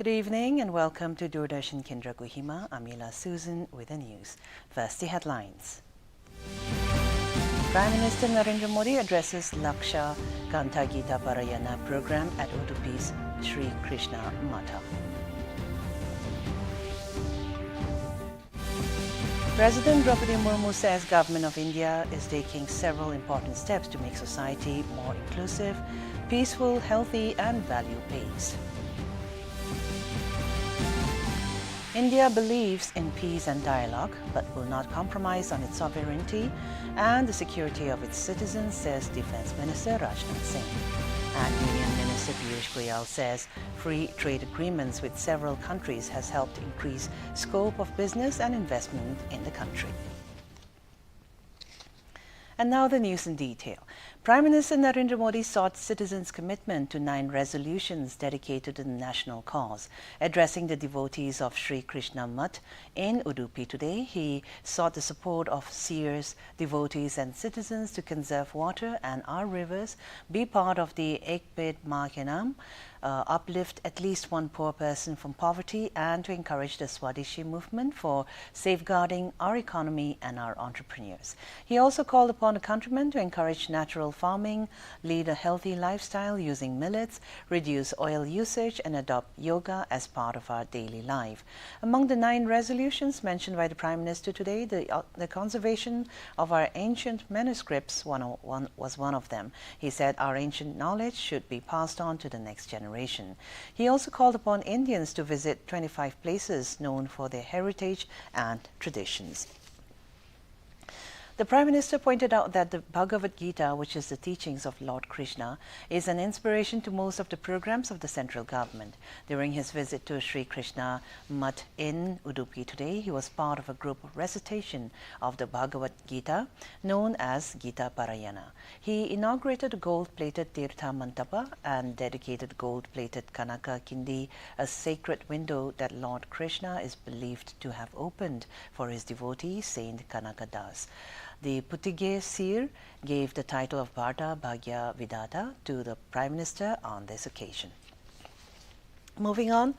Good evening and welcome to Doordarshan Kendra Kohima. I'm Yila Susan with the news. First, the headlines. Prime Minister Narendra Modi addresses Laksha Kanta Gita Parayana program at Udupi's Sri Krishna Matha. President Draupadi Murmu says Government of India is taking several important steps to make society more inclusive, peaceful, healthy and value-based. India believes in peace and dialogue, but will not compromise on its sovereignty and the security of its citizens, says Defence Minister Rajnath Singh. And Union Minister Piyush Goyal says free trade agreements with several countries has helped increase scope of business and investment in the country. And now the news in detail. Prime Minister Narendra Modi sought citizens' commitment to 9 resolutions dedicated to the national cause. Addressing the devotees of Sri Krishna Math in Udupi today, he sought the support of seers, devotees and citizens to conserve water and our rivers, be part of the Ek Ped Maa Ke Naam, uplift at least one poor person from poverty, and to encourage the Swadeshi movement for safeguarding our economy and our entrepreneurs. He also called upon the countrymen to encourage natural farming, lead a healthy lifestyle using millets, reduce oil usage and adopt yoga as part of our daily life. Among the 9 resolutions mentioned by the Prime Minister today, the conservation of our ancient manuscripts was one of them. He said our ancient knowledge should be passed on to the next generation. He also called upon Indians to visit 25 places known for their heritage and traditions. The Prime Minister pointed out that the Bhagavad Gita, which is the teachings of Lord Krishna, is an inspiration to most of the programs of the central government. During his visit to Sri Krishna Math in Udupi today, he was part of a group recitation of the Bhagavad Gita, known as Gita Parayana. He inaugurated a gold-plated Tirtha Mantapa and dedicated gold-plated Kanaka Kindi, a sacred window that Lord Krishna is believed to have opened for his devotee, Saint Kanaka Das. The Puttige seer gave the title of Bharta Bhagya Vidata to the Prime Minister on this occasion. Moving on,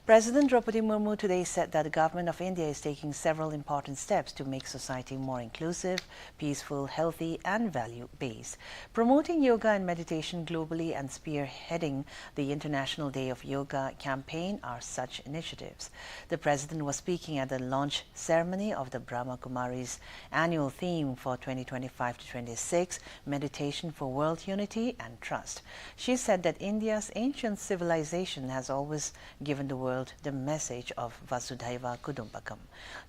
President Draupadi Murmu today said that the Government of India is taking several important steps to make society more inclusive, peaceful, healthy and value-based. Promoting yoga and meditation globally and spearheading the International Day of Yoga campaign are such initiatives. The President was speaking at the launch ceremony of the Brahma Kumari's annual theme for 2025-26, Meditation for World Unity and Trust. She said that India's ancient civilization has always given the world the message of Vasudhaiva Kudumbakam.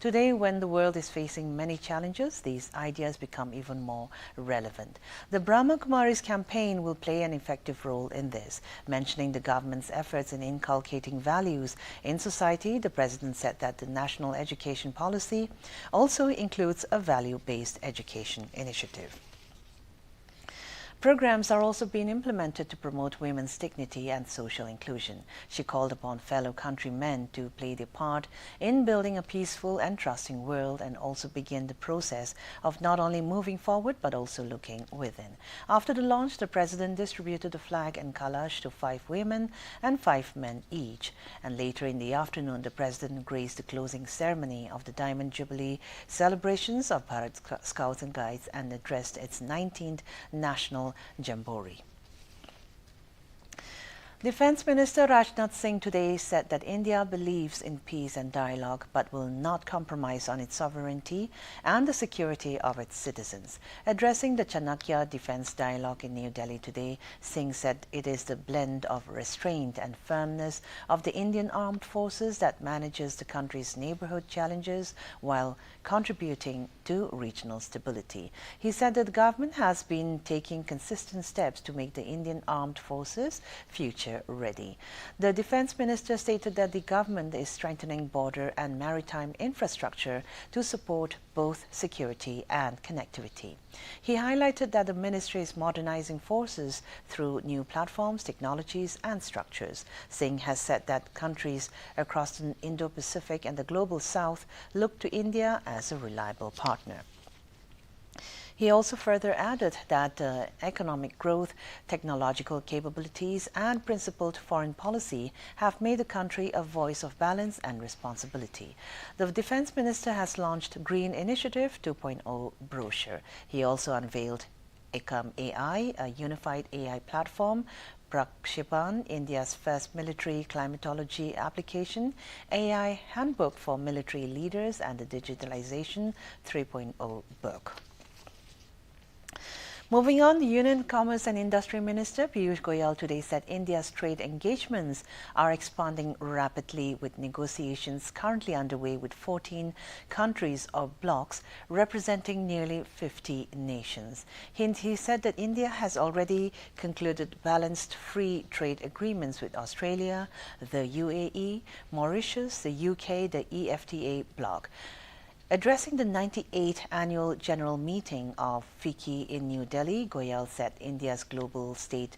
Today, when the world is facing many challenges, these ideas become even more relevant. The Brahma Kumari's campaign will play an effective role in this. Mentioning the government's efforts in inculcating values in society, the President said that the national education policy also includes a value-based education initiative. Programs are also being implemented to promote women's dignity and social inclusion. She called upon fellow countrymen to play their part in building a peaceful and trusting world and also begin the process of not only moving forward but also looking within. After the launch, the President distributed the flag and kalash to 5 women and 5 men each. And later in the afternoon, the President graced the closing ceremony of the Diamond Jubilee celebrations of Bharat Scouts and Guides and addressed its 19th National Jamboree. Defence Minister Rajnath Singh today said that India believes in peace and dialogue but will not compromise on its sovereignty and the security of its citizens. Addressing the Chanakya Defence Dialogue in New Delhi today, Singh said it is the blend of restraint and firmness of the Indian Armed Forces that manages the country's neighborhood challenges while contributing to regional stability. He said that the government has been taking consistent steps to make the Indian Armed Forces future ready. The Defence Minister stated that the government is strengthening border and maritime infrastructure to support both security and connectivity. He highlighted that the ministry is modernizing forces through new platforms, technologies and structures. Singh has said that countries across the Indo-Pacific and the Global South look to India as a reliable partner. He also further added that economic growth, technological capabilities, and principled foreign policy have made the country a voice of balance and responsibility. The Defense Minister has launched Green Initiative 2.0 brochure. He also unveiled Ekam AI, a unified AI platform, Prakshipan, India's first military climatology application, AI Handbook for Military Leaders, and the Digitalization 3.0 book. Moving on, the Union Commerce and Industry Minister Piyush Goyal today said India's trade engagements are expanding rapidly, with negotiations currently underway with 14 countries or blocs representing nearly 50 nations. He said that India has already concluded balanced free trade agreements with Australia, the UAE, Mauritius, the UK, the EFTA bloc. Addressing the 98th annual general meeting of FICCI in New Delhi, Goyal said India's global state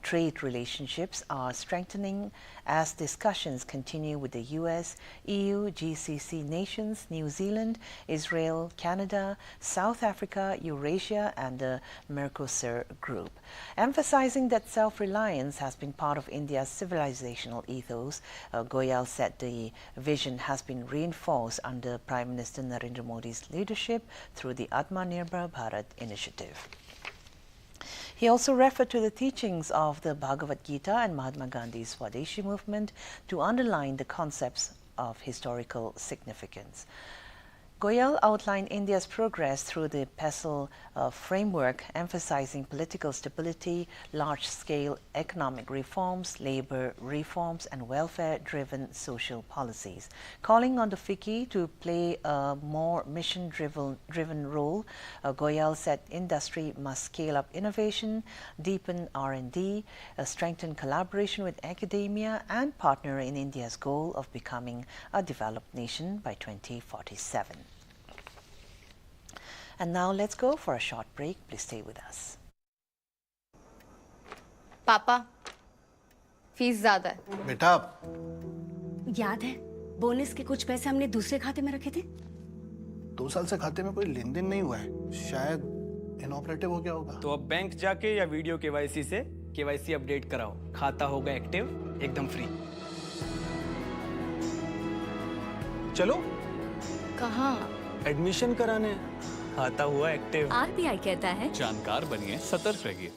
trade relationships are strengthening as discussions continue with the US, EU, GCC nations, New Zealand, Israel, Canada, South Africa, Eurasia, and the Mercosur group. Emphasizing that self-reliance has been part of India's civilizational ethos, Goyal said the vision has been reinforced under Prime Minister Narendra Modi's leadership through the Atmanirbhar Bharat initiative. He also referred to the teachings of the Bhagavad Gita and Mahatma Gandhi's Swadeshi movement to underline the concepts of historical significance. Goyal outlined India's progress through the PESTLE framework, emphasizing political stability, large-scale economic reforms, labor reforms, and welfare-driven social policies. Calling on the FICCI to play a more mission-driven role, Goyal said industry must scale up innovation, deepen R&D, strengthen collaboration with academia, and partner in India's goal of becoming a developed nation by 2047. And now let's go for a short break. Please stay with us. पापा, fees ज्यादा है। बेटा, याद है bonus के कुछ पैसे हमने दूसरे खाते में रखे थे? 2 साल से खाते में कोई लेन देन नहीं हुआ है, शायद इनऑपरेटिव हो गया होगा। तो अब बैंक जाके या वीडियो केवाईसी से केवाईसी अपडेट कराओ, खाता होगा एक्टिव एकदम फ्री। चलो कहाँ? एडमिशन कराने, खाता हुआ एक्टिव। आरबीआई कहता है जानकार बनिए, सतर्क रहिए।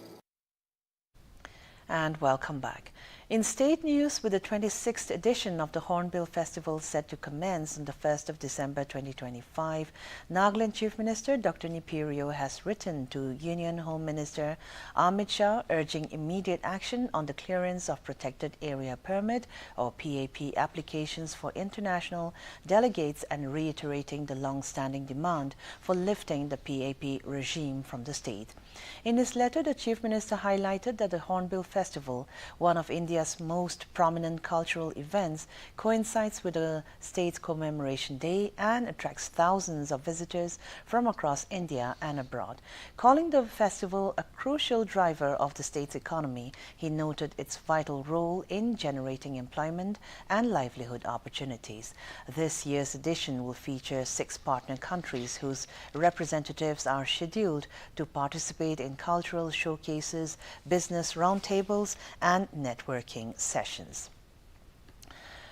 And welcome back. In state news, with the 26th edition of the Hornbill Festival set to commence on the 1st of December 2025, Nagaland Chief Minister Dr. Nepirio has written to Union Home Minister Amit Shah urging immediate action on the clearance of Protected Area Permit or PAP applications for international delegates and reiterating the long-standing demand for lifting the PAP regime from the state. In his letter, the Chief Minister highlighted that the Hornbill Festival, one of India's most prominent cultural events, coincides with the state's commemoration day and attracts thousands of visitors from across India and abroad. Calling the festival a crucial driver of the state's economy, he noted its vital role in generating employment and livelihood opportunities. This year's edition will feature 6 partner countries whose representatives are scheduled to participate in cultural showcases, business roundtables, and networking sessions.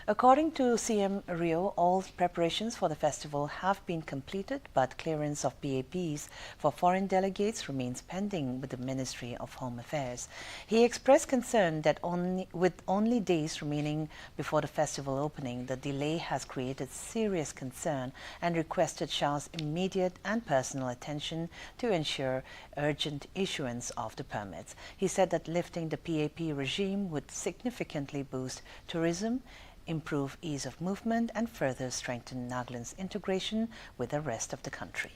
According to CM Rio, all preparations for the festival have been completed, but clearance of PAPs for foreign delegates remains pending with the Ministry of Home Affairs. He expressed concern that with only days remaining before the festival opening, the delay has created serious concern and requested Shah's immediate and personal attention to ensure urgent issuance of the permits. He said that lifting the PAP regime would significantly boost tourism, improve ease of movement, and further strengthen Nagaland's integration with the rest of the country.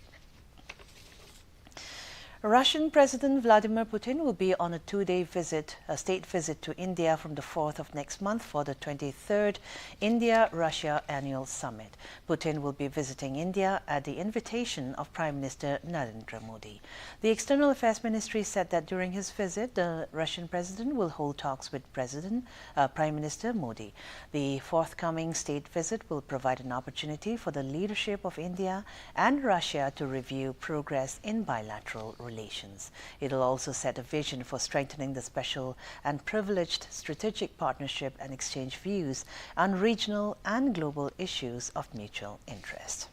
Russian President Vladimir Putin will be on a two-day visit, a state visit to India from the 4th of next month for the 23rd India-Russia Annual Summit. Putin will be visiting India at the invitation of Prime Minister Narendra Modi. The External Affairs Ministry said that during his visit, the Russian President will hold talks with Prime Minister Modi. The forthcoming state visit will provide an opportunity for the leadership of India and Russia to review progress in bilateral relations. It will also set a vision for strengthening the special and privileged strategic partnership and exchange views on regional and global issues of mutual interest.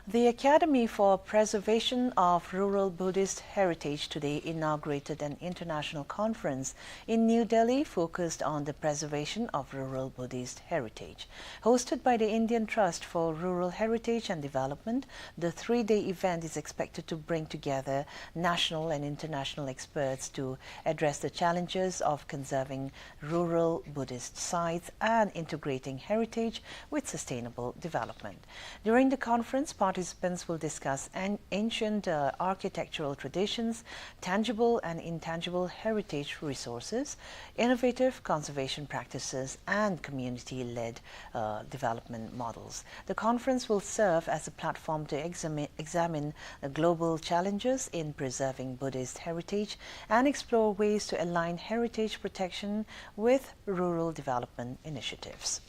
The Academy for Preservation of Rural Buddhist Heritage today inaugurated an international conference in New Delhi focused on the preservation of rural Buddhist heritage. Hosted by the Indian Trust for Rural Heritage and Development, the three-day event is expected to bring together national and international experts to address the challenges of conserving rural Buddhist sites and integrating heritage with sustainable development. During the conference, participants will discuss ancient architectural traditions, tangible and intangible heritage resources, innovative conservation practices, and community-led development models. The conference will serve as a platform to examine the global challenges in preserving Buddhist heritage and explore ways to align heritage protection with rural development initiatives.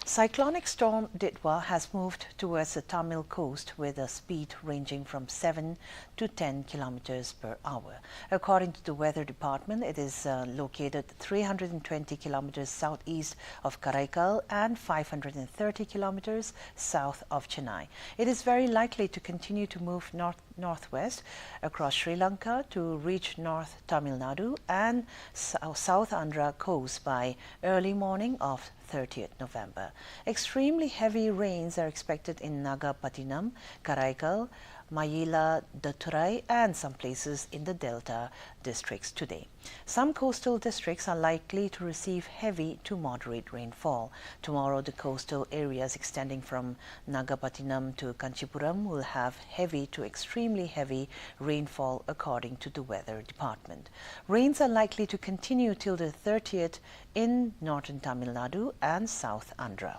Cyclonic storm Ditwa has moved towards the Tamil coast with a speed ranging from 7 to 10 kilometers per hour. According to the Weather Department, it is located 320 kilometers southeast of Karaikal and 530 kilometers south of Chennai. It is very likely to continue to move northwest across Sri Lanka to reach North Tamil Nadu and South Andhra coast by early morning of 30th November. Extremely heavy rains are expected in Nagapattinam, Karaikal, Mayiladuthurai and some places in the Delta districts today. Some coastal districts are likely to receive heavy to moderate rainfall. Tomorrow, the coastal areas extending from Nagapattinam to Kanchipuram will have heavy to extremely heavy rainfall according to the Weather Department. Rains are likely to continue till the 30th in northern Tamil Nadu and South Andhra.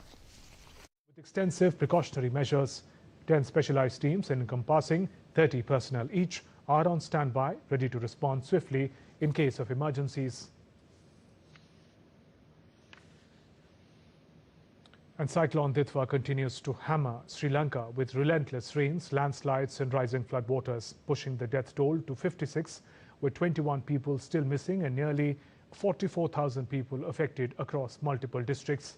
With extensive precautionary measures, 10 specialized teams encompassing 30 personnel each are on standby, ready to respond swiftly in case of emergencies. And Cyclone Ditwa continues to hammer Sri Lanka with relentless rains, landslides and rising floodwaters, pushing the death toll to 56, with 21 people still missing and nearly 44,000 people affected across multiple districts.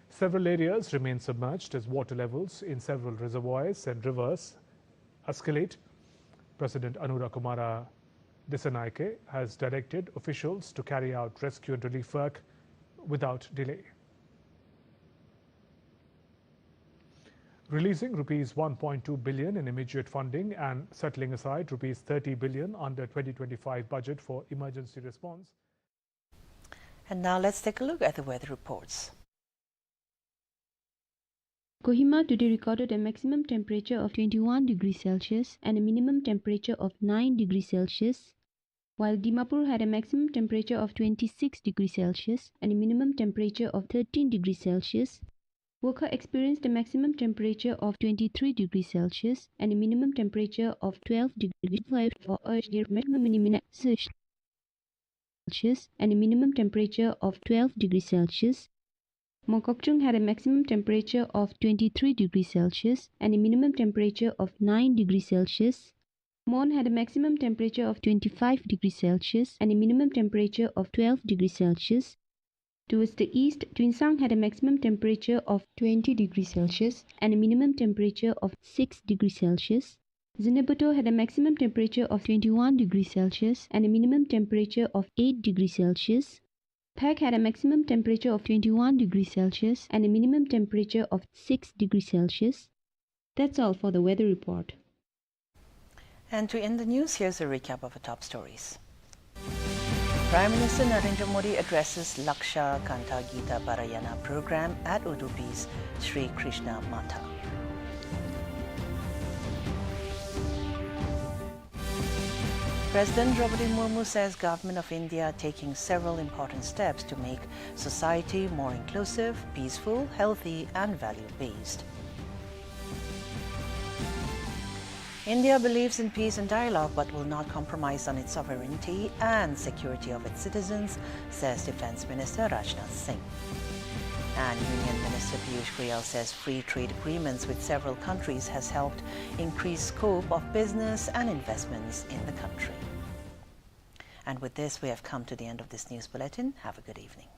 Several areas remain submerged as water levels in several reservoirs and rivers escalate. President Anura Kumara Dissanayake has directed officials to carry out rescue and relief work without delay. Releasing rupees 1.2 billion in immediate funding and settling aside rupees 30 billion under 2025 budget for emergency response. And now let's take a look at the weather reports. Kohima today recorded a maximum temperature of 21 degrees Celsius and a minimum temperature of 9 degrees Celsius, while Dimapur had a maximum temperature of 26 degrees Celsius and a minimum temperature of 13 degrees Celsius. Wokha experienced a maximum temperature of 23 degrees Celsius and a minimum temperature of 12 degrees Celsius and a minimum temperature of 12 degrees Celsius. Mongkokchung had a maximum temperature of 23 degrees Celsius and a minimum temperature of 9 degrees Celsius. Mon had a maximum temperature of 25 degrees Celsius and a minimum temperature of 12 degrees Celsius. Towards the east, Twinsang had a maximum temperature of 20 degrees Celsius and a minimum temperature of 6 degrees Celsius. Zinabuto had a maximum temperature of 21 degrees Celsius and a minimum temperature of 8 degrees Celsius. Phek had a maximum temperature of 21 degrees Celsius and a minimum temperature of 6 degrees Celsius. That's all for the weather report. And to end the news, here's a recap of the top stories. Prime Minister Narendra Modi addresses Laksha Kanta Gita Parayana program at Udupi's Sri Krishna Matha. President Draupadi Murmu says Government of India taking several important steps to make society more inclusive, peaceful, healthy and value-based. India believes in peace and dialogue but will not compromise on its sovereignty and security of its citizens, says Defence Minister Rajnath Singh. And Union Minister Piyush Goyal says free trade agreements with several countries has helped increase scope of business and investments in the country. And with this, we have come to the end of this news bulletin. Have a good evening.